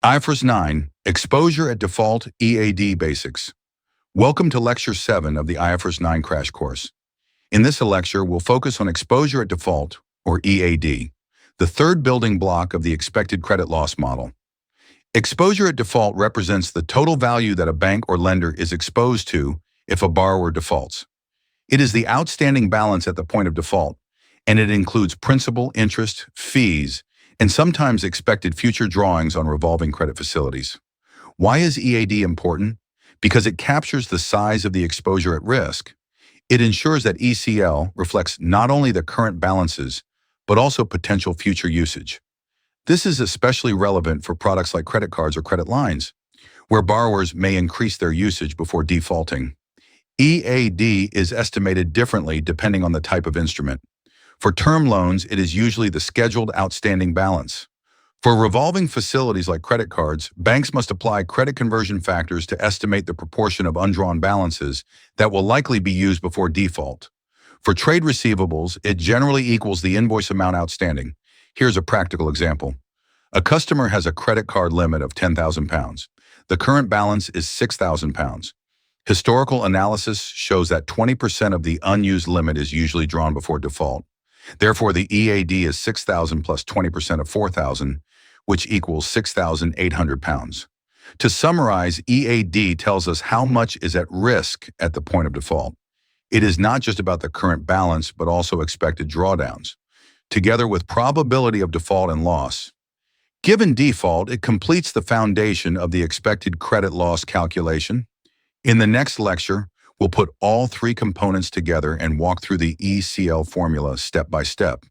IFRS 9, Exposure at Default EAD Basics. Welcome to Lecture 7 of the IFRS 9 crash course. In this lecture, we'll focus on Exposure at Default, or EAD, the third building block of the expected credit loss model. Exposure at default represents the total value that a bank or lender is exposed to if a borrower defaults. It is the outstanding balance at the point of default, and it includes principal, interest, fees, and sometimes expected future drawings on revolving credit facilities. Why is EAD important? Because it captures the size of the exposure at risk. It ensures that ECL reflects not only the current balances, but also potential future usage. This is especially relevant for products like credit cards or credit lines, where borrowers may increase their usage before defaulting. EAD is estimated differently depending on the type of instrument. For term loans, it is usually the scheduled outstanding balance. For revolving facilities like credit cards, banks must apply credit conversion factors to estimate the proportion of undrawn balances that will likely be used before default. For trade receivables, it generally equals the invoice amount outstanding. Here's a practical example. A customer has a credit card limit of £10,000. The current balance is £6,000. Historical analysis shows that 20% of the unused limit is usually drawn before default. Therefore, the EAD is 6,000 plus 20% of 4,000, which equals £6,800. To summarize, EAD tells us how much is at risk at the point of default. It is not just about the current balance, but also expected drawdowns, together with probability of default and loss. Given default, it completes the foundation of the expected credit loss calculation. In the next lecture, we'll put all three components together and walk through the ECL formula step by step.